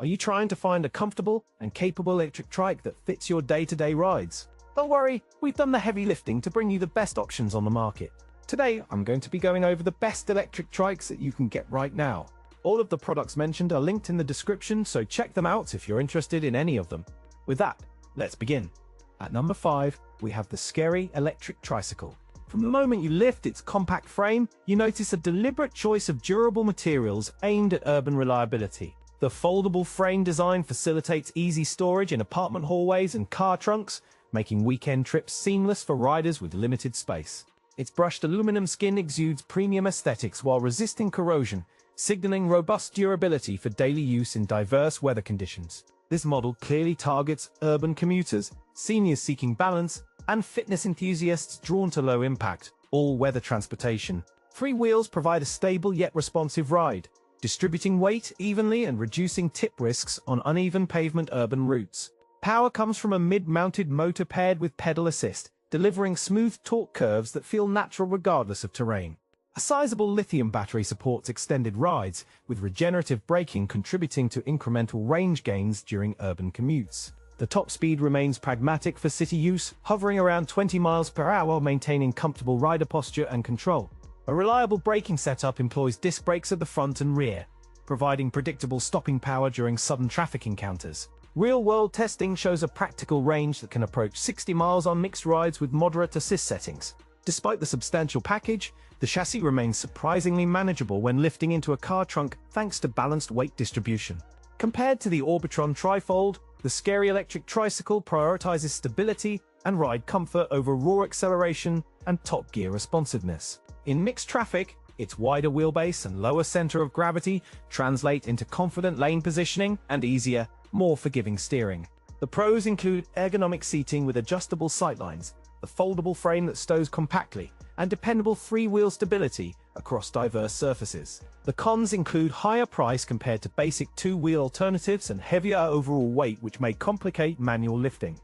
Are you trying to find a comfortable and capable electric trike that fits your day-to-day rides? Don't worry, we've done the heavy lifting to bring you the best options on the market. Today, I'm going to be going over the best electric trikes that you can get right now. All of the products mentioned are linked in the description, so check them out if you're interested in any of them. With that, let's begin. At number 5, we have the Skeri electric tricycle. From the moment you lift its compact frame, you notice a deliberate choice of durable materials aimed at urban reliability. The foldable frame design facilitates easy storage in apartment hallways and car trunks, making weekend trips seamless for riders with limited space. Its brushed aluminum skin exudes premium aesthetics while resisting corrosion, signaling robust durability for daily use in diverse weather conditions. This model clearly targets urban commuters, seniors seeking balance, and fitness enthusiasts drawn to low-impact, all-weather transportation. Three wheels provide a stable yet responsive ride, distributing weight evenly and reducing tip risks on uneven pavement urban routes. Power comes from a mid-mounted motor paired with pedal assist, delivering smooth torque curves that feel natural regardless of terrain. A sizable lithium battery supports extended rides, with regenerative braking contributing to incremental range gains during urban commutes. The top speed remains pragmatic for city use, hovering around 20 miles per hour, maintaining comfortable rider posture and control. A reliable braking setup employs disc brakes at the front and rear, providing predictable stopping power during sudden traffic encounters. Real-world testing shows a practical range that can approach 60 miles on mixed rides with moderate assist settings. Despite the substantial package, the chassis remains surprisingly manageable when lifting into a car trunk thanks to balanced weight distribution. Compared to the Orbitron Trifold, the Skeri electric tricycle prioritizes stability and ride comfort over raw acceleration and top gear responsiveness. In mixed traffic, its wider wheelbase and lower center of gravity translate into confident lane positioning and easier, more forgiving steering. The pros include ergonomic seating with adjustable sightlines, the foldable frame that stows compactly, and dependable three-wheel stability across diverse surfaces. The cons include higher price compared to basic two-wheel alternatives and heavier overall weight, which may complicate manual lifting.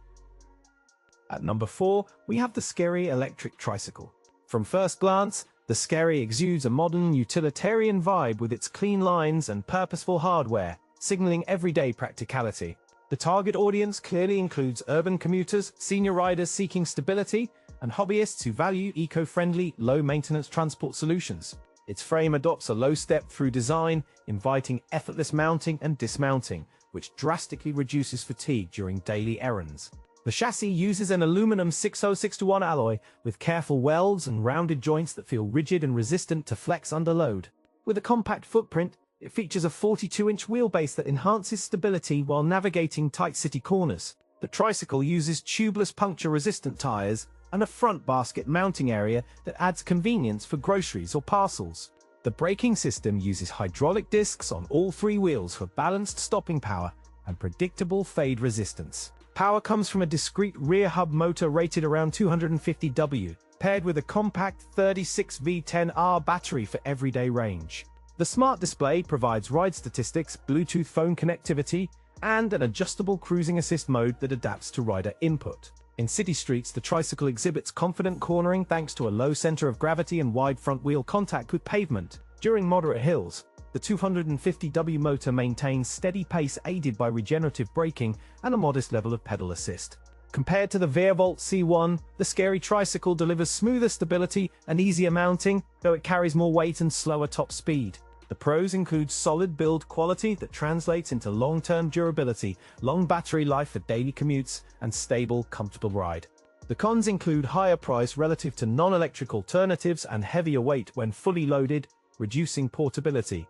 At number 4, we have the Skeri electric tricycle. From first glance, the Skeri exudes a modern, utilitarian vibe with its clean lines and purposeful hardware, signaling everyday practicality. The target audience clearly includes urban commuters, senior riders seeking stability, and hobbyists who value eco-friendly, low-maintenance transport solutions. Its frame adopts a low step-through design, inviting effortless mounting and dismounting, which drastically reduces fatigue during daily errands. The chassis uses an aluminum 6061 alloy with careful welds and rounded joints that feel rigid and resistant to flex under load. With a compact footprint, it features a 42-inch wheelbase that enhances stability while navigating tight city corners. The tricycle uses tubeless puncture-resistant tires and a front basket mounting area that adds convenience for groceries or parcels. The braking system uses hydraulic discs on all three wheels for balanced stopping power and predictable fade resistance. Power comes from a discrete rear hub motor rated around 250 W, paired with a compact 36V10R battery for everyday range. The smart display provides ride statistics, Bluetooth phone connectivity, and an adjustable cruising assist mode that adapts to rider input. In city streets, the tricycle exhibits confident cornering thanks to a low center of gravity and wide front wheel contact with pavement. During moderate hills, the 250W motor maintains steady pace aided by regenerative braking and a modest level of pedal assist. Compared to the Veervolt C1, the Skeri tricycle delivers smoother stability and easier mounting, though it carries more weight and slower top speed. The pros include solid build quality that translates into long-term durability, long battery life for daily commutes, and stable, comfortable ride. The cons include higher price relative to non-electric alternatives and heavier weight when fully loaded, reducing portability.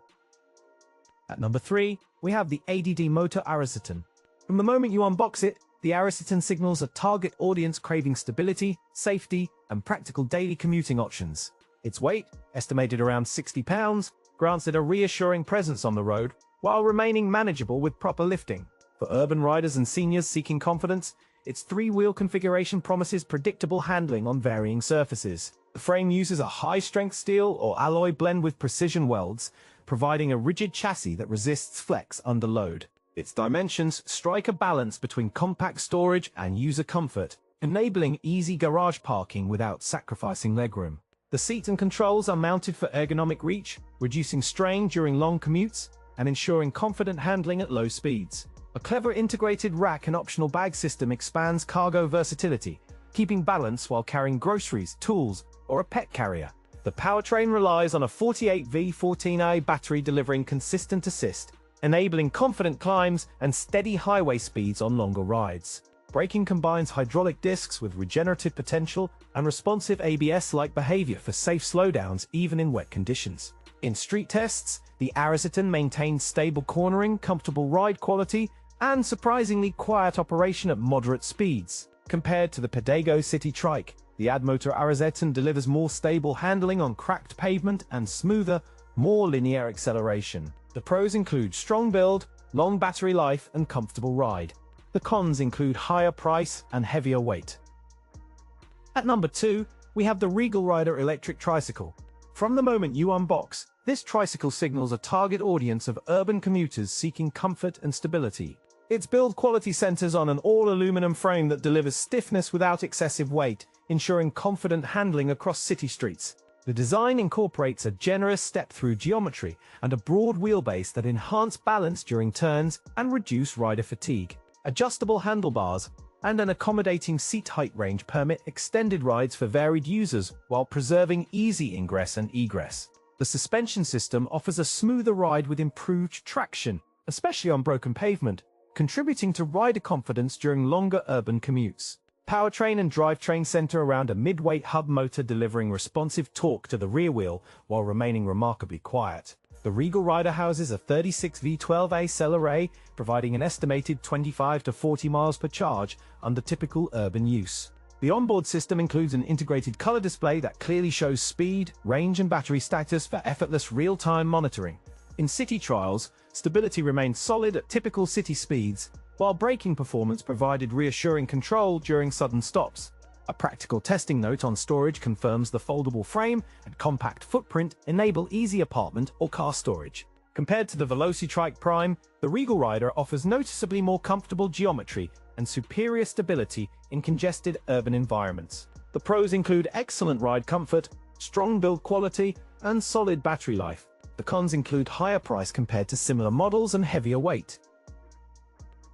At number 3, we have the ADDMOTOR ARISETAN. From the moment you unbox it, the ARISETAN signals a target audience craving stability, safety, and practical daily commuting options. Its weight, estimated around 60 pounds, grants it a reassuring presence on the road, while remaining manageable with proper lifting. For urban riders and seniors seeking confidence, its three-wheel configuration promises predictable handling on varying surfaces. The frame uses a high-strength steel or alloy blend with precision welds, providing a rigid chassis that resists flex under load. Its dimensions strike a balance between compact storage and user comfort, enabling easy garage parking without sacrificing legroom. The seat and controls are mounted for ergonomic reach, reducing strain during long commutes, and ensuring confident handling at low speeds. A clever integrated rack and optional bag system expands cargo versatility, keeping balance while carrying groceries, tools, or a pet carrier. The powertrain relies on a 48V14A battery delivering consistent assist, enabling confident climbs and steady highway speeds on longer rides. Braking combines hydraulic discs with regenerative potential and responsive ABS-like behavior for safe slowdowns even in wet conditions. In street tests, the ARISETAN maintains stable cornering, comfortable ride quality, and surprisingly quiet operation at moderate speeds. Compared to the Pedego City Trike, the ADDMOTOR ARISETAN delivers more stable handling on cracked pavement and smoother, more linear acceleration. The pros include strong build, long battery life, and comfortable ride. The cons include higher price and heavier weight. At number 2, we have the RegalRider electric tricycle. From the moment you unbox, this tricycle signals a target audience of urban commuters seeking comfort and stability. Its build quality centers on an all-aluminum frame that delivers stiffness without excessive weight, ensuring confident handling across city streets. The design incorporates a generous step-through geometry and a broad wheelbase that enhance balance during turns and reduce rider fatigue. Adjustable handlebars and an accommodating seat height range permit extended rides for varied users while preserving easy ingress and egress. The suspension system offers a smoother ride with improved traction, especially on broken pavement, contributing to rider confidence during longer urban commutes. Powertrain and drivetrain center around a mid-weight hub motor delivering responsive torque to the rear wheel while remaining remarkably quiet. The RegalRider houses a 36V12A cell array, providing an estimated 25 to 40 miles per charge under typical urban use. The onboard system includes an integrated color display that clearly shows speed, range, and battery status for effortless real-time monitoring. In city trials, stability remained solid at typical city speeds, while braking performance provided reassuring control during sudden stops. A practical testing note on storage confirms the foldable frame and compact footprint enable easy apartment or car storage. Compared to the VelociTrike Prime, the RegalRider offers noticeably more comfortable geometry and superior stability in congested urban environments. The pros include excellent ride comfort, strong build quality, and solid battery life. The cons include higher price compared to similar models and heavier weight.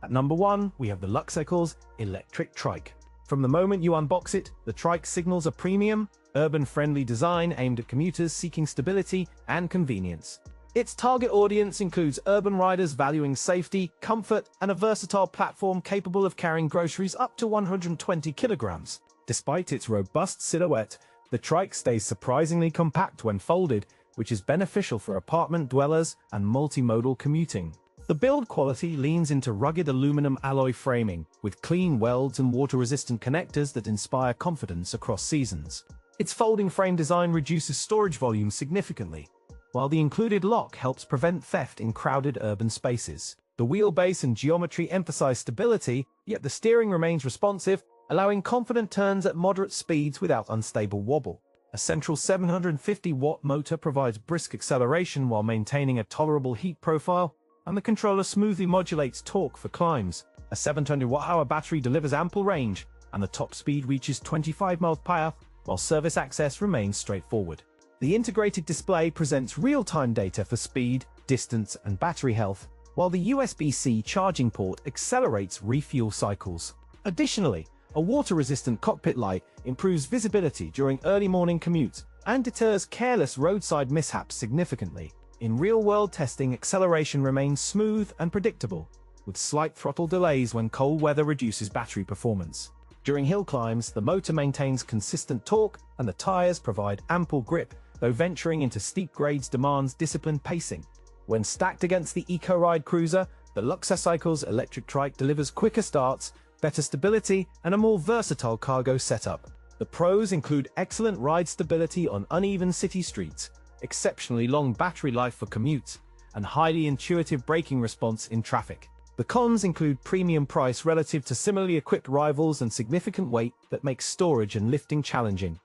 At number 1, we have the Luxecycles electric trike. From the moment you unbox it, the Trike signals a premium, urban-friendly design aimed at commuters seeking stability and convenience. Its target audience includes urban riders valuing safety, comfort, and a versatile platform capable of carrying groceries up to 120 kilograms. Despite its robust silhouette, the Trike stays surprisingly compact when folded, which is beneficial for apartment dwellers and multimodal commuting. The build quality leans into rugged aluminum alloy framing, with clean welds and water-resistant connectors that inspire confidence across seasons. Its folding frame design reduces storage volume significantly, while the included lock helps prevent theft in crowded urban spaces. The wheelbase and geometry emphasize stability, yet the steering remains responsive, allowing confident turns at moderate speeds without unstable wobble. A central 750-watt motor provides brisk acceleration while maintaining a tolerable heat profile, and the controller smoothly modulates torque for climbs. A 700 watt-hour battery delivers ample range, and the top speed reaches 25 miles per hour, while service access remains straightforward. The integrated display presents real-time data for speed, distance, and battery health, while the USB-C charging port accelerates refuel cycles. Additionally, a water-resistant cockpit light improves visibility during early morning commutes and deters careless roadside mishaps significantly. In real-world testing, acceleration remains smooth and predictable, with slight throttle delays when cold weather reduces battery performance. During hill climbs, the motor maintains consistent torque and the tires provide ample grip, though venturing into steep grades demands disciplined pacing. When stacked against the EcoRide Cruiser, the Luxecycles electric trike delivers quicker starts, better stability, and a more versatile cargo setup. The pros include excellent ride stability on uneven city streets, exceptionally long battery life for commutes, and highly intuitive braking response in traffic. The cons include premium price relative to similarly equipped rivals and significant weight that makes storage and lifting challenging.